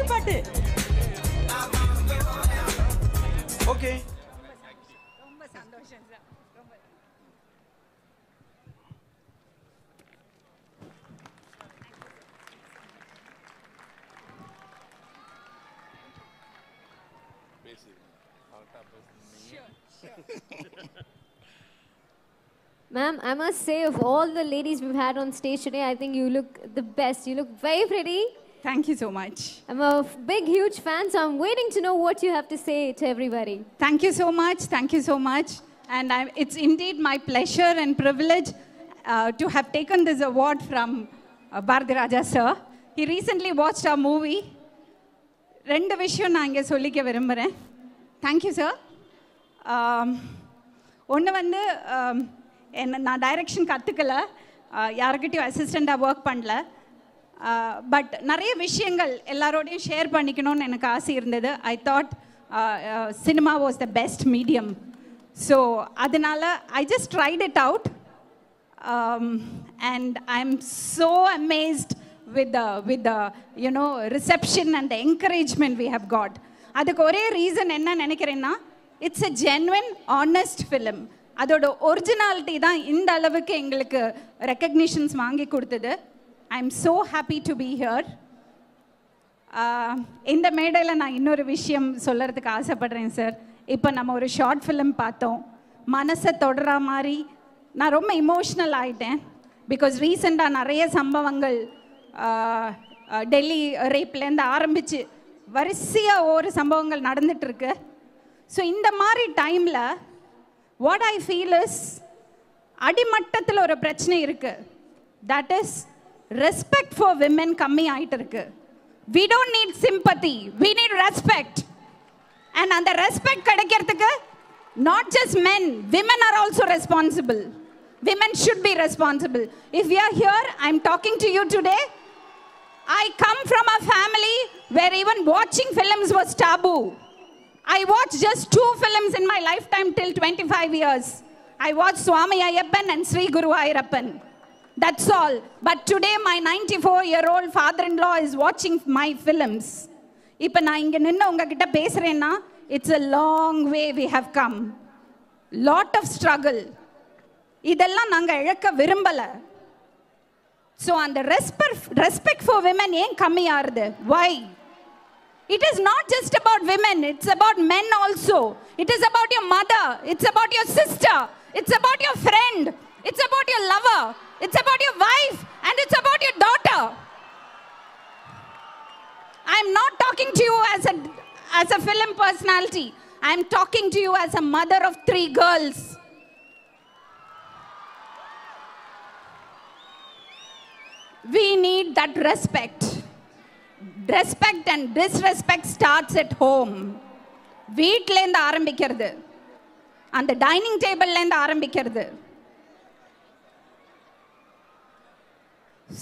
காதல் பாட்டு. ஓகே. ரொம்ப சந்தோஷம் சார். ரொம்ப Ma'am, I must say, of all the ladies we've had on stage today, I think you look the best. You look very pretty. Thank you so much. I'm a big, huge fan, so I'm waiting to know what you have to say to everybody. Thank you so much. Thank you so much. And it's indeed my pleasure and privilege to have taken this award from Bharati Raja sir. He recently watched our movie. ரெண்டு விஷயம் நான் இங்கே சொல்லிக்க விரும்புகிறேன். Thank you sir. ஒன்று வந்து நான் direction கற்றுக்கல, யாருக்கிட்டையும் அசிஸ்டண்ட்டாக ஒர்க் பண்ணல. பட் நிறைய விஷயங்கள் எல்லாரோடையும் ஷேர் பண்ணிக்கணும்னு எனக்கு ஆசை இருந்தது. I thought cinema was the best medium. So அதனால் I just tried it out and I am so amazed with the reception and the encouragement we have got. அதுக்கு ஒரே ரீசன் என்ன நினைக்கிறேன்னா, it's a genuine honest film. அதோட originality தான் இந்த அளவுக்கு எங்களுக்கு ரெக்கக்னிஷன்ஸ் வாங்கி கொடுத்தது. ஐ am so happy to be here. இந்த மேடையில் நான் இன்னொரு விஷயம் சொல்கிறதுக்கு ஆசைப்படுறேன் சார். இப்போ நம்ம ஒரு ஷார்ட் ஃபிலிம் பார்த்தோம், மனசை தொடர மாதிரி. நான் ரொம்ப இமோஷ்னல் ஆகிட்டேன். பிகாஸ் ரீசெண்டாக நிறைய சம்பவங்கள் டெல்லி ரேப்லேருந்து ஆரம்பித்து வரிசையாக ஒவ்வொரு சம்பவங்கள் நடந்துகிட்ருக்கு. ஸோ இந்த மாதிரி டைமில் வாட் ஐ ஃபீல் இஸ், அடிமட்டத்தில் ஒரு பிரச்சனை இருக்குது. That is respect for women கம்மி ஆகிட்டு இருக்கு. We don't need sympathy, we need respect. And அந்த ரெஸ்பெக்ட் கிடைக்கிறதுக்கு not just men, women are also responsible. Women should be responsible. If we are here, I'm talking to you today. I come from a family where even watching films was taboo. I watched just 2 films in my lifetime till 25 years. I watched Swami Ayyappan and Sri Guru Ayyappan. That's all. But today my 94-year-old father-in-law is watching my films. Ipa na inga ninnu unga kitta pesrena, it's a long way we have come. Lot of struggle. இதெல்லாம் நாங்கள் இழக்க விரும்பலை. So அந்த respect for women ஏன் கம்மியாகுது? Why? It is not just about women, it's about men also. It is about your mother, it's about your sister, it's about your friend, it's about your lover, it's about your wife and it's about your daughter. I am not talking to you as a film personality. I am talking to you as a mother of 3 girls. We need that respect. Respect and disrespect starts at home. வீட்டிலேருந்து ஆரம்பிக்கிறது, அந்த dining டேபிள்லேருந்து ஆரம்பிக்கிறது.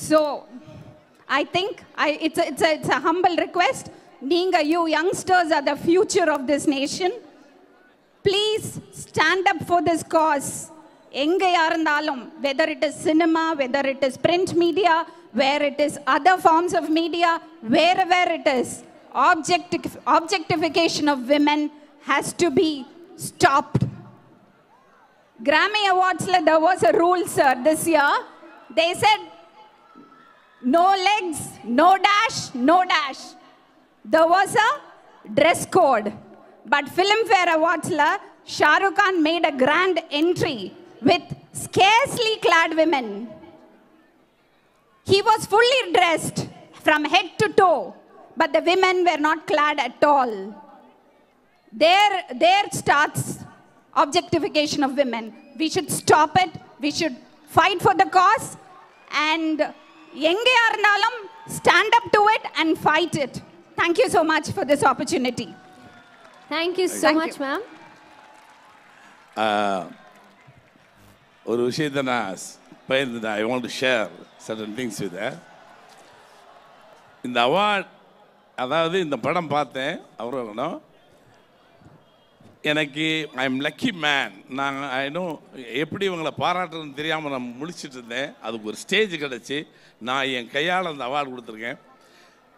So I think it's a humble request. You youngsters are the future of this nation. Please stand up for this cause. எங்கேயா இருந்தாலும், whether it is cinema, whether it is print media, where it is other forms of media, wherever it is, objectification of women has to be stopped. Grammy Awards, there was a rule, sir, this year. They said, no legs, no dash, no dash. There was a dress code. But Filmfare Awards, Shah Rukh Khan made a grand entry with scarcely clad women. He was fully dressed from head to toe, but the women were not clad at all. There starts objectification of women. We should stop it. We should fight for the cause. And எங்கேயா இருந்தாலும் stand up to it and fight it. Thank you so much for this opportunity. Thank you so much, ma'am. ஒரு விஷயத்தை நான் பகிர்ந்தேன். I want to share certain things with. இந்த award, அதாவது இந்த படம் பார்த்தேன் அவரும், எனக்கு ஐ எம் லக்கி மேன். நான் இன்னும் எப்படி இவங்களை பாராட்டுறதுன்னு தெரியாமல் நான் முழிச்சிட்டு இருந்தேன். அதுக்கு ஒரு ஸ்டேஜ் கிடச்சி நான் என் கையால் அந்த அவார்டு கொடுத்துருக்கேன்.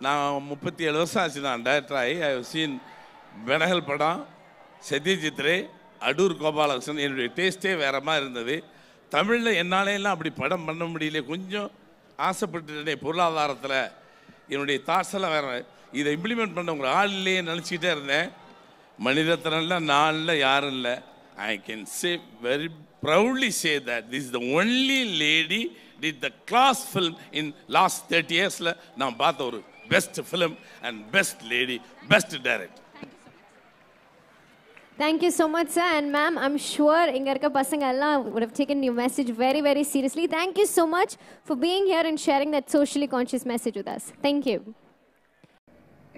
நான் 37 வருஷம் ஆச்சு நான் டைரக்டர் ஆகி. ஐ ஹவ் சீன் பெனகல் படம், சத்யஜித்ரே, அடூர் கோபாலகிருஷ்ணன். என்னுடைய டேஸ்ட்டே வேற மாதிரி இருந்தது. தமிழில் என்னாலேலாம் அப்படி படம் பண்ண முடியல. கொஞ்சம் ஆசைப்பட்டுட்டேன். பொருளாதாரத்தில் என்னுடைய தாட்ஸ் எல்லாம் வேற. இதை இம்ப்ளிமெண்ட் பண்ண உங்களை ஆள் இல்லையே நினச்சிக்கிட்டே இருந்தேன். மணிரத்னம் நாளில் யாரும் இல்லை. I can say very proudly say that this is the only lady did the class film in last 30 years. நான் பார்த்த ஒரு best film and best lady, best director. Thank you so much, sir. And ma'am, I'm sure inga irukka pasanga ella would have taken your message very, very seriously. Thank you so much for being here and sharing that socially conscious message with us. Thank you.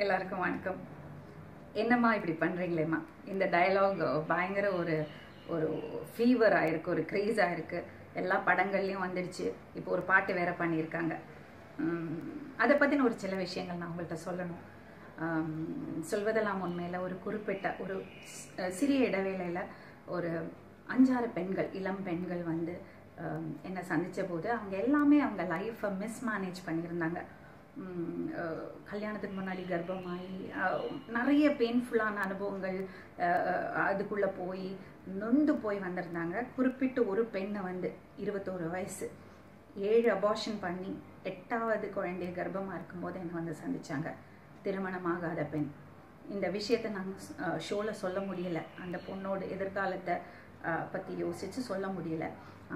எல்லாருக்கும் வணக்கம். என்னம்மா இப்படி பண்ணுறீங்களேம்மா? இந்த dialogue பயங்கர ஒரு ஒரு fever ஆயிருக்கு, ஒரு க்ரேஸ் ஆயிருக்கு. எல்லா படங்கள்லையும் வந்துடுச்சு. இப்போ ஒரு பாட்டு வேற பண்ணியிருக்காங்க. அதை பற்றின ஒரு சில விஷயங்கள் நான் உங்கள்கிட்ட சொல்லணும். சொல்வதெல்லாம் உண்மையில் ஒரு குறிப்பிட்ட ஒரு சிறிய இடைவேளையில் ஒரு 5-6 பெண்கள், இளம் பெண்கள் வந்து என்னை சந்தித்த போது அவங்க எல்லாமே அவங்க லைஃப்பை மிஸ்மேனேஜ் பண்ணியிருந்தாங்க. கல்யாணத்துக்கு முன்னாடி கர்ப்பமாகி நிறைய பெயின்ஃபுல்லான அனுபவங்கள் அதுக்குள்ளே போய் நொந்து போய் வந்திருந்தாங்க. குறிப்பிட்ட ஒரு பெண்ணை வந்து 21 வயசு 7 அபார்ஷன் பண்ணி 8வது குழந்தைய கர்ப்பமாக இருக்கும்போது என்னை வந்து சந்தித்தாங்க. திருமணமாகாத பெண். இந்த விஷயத்தை நாங்கள் ஷோவில் சொல்ல முடியல. அந்த பொண்ணோட எதிர்காலத்தை பற்றி யோசித்து சொல்ல முடியல.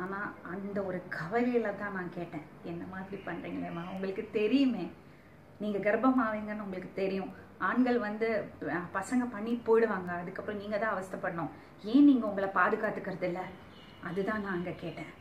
ஆனால் அந்த ஒரு கவலையில் தான் நான் கேட்டேன், என்ன மாதிரி பண்ணுறீங்களேம்மா? உங்களுக்கு தெரியுமே, நீங்கள் கர்ப்பமாவீங்கன்னு உங்களுக்கு தெரியும். ஆண்கள் வந்து பசங்க பண்ணி போயிடுவாங்க, அதுக்கப்புறம் நீங்கள் தான் அவஸ்தைப்படணும். ஏன் நீங்கள் உங்களை பாதுகாத்துக்கிறது இல்லை? அதுதான் நான் அங்கே கேட்டேன்.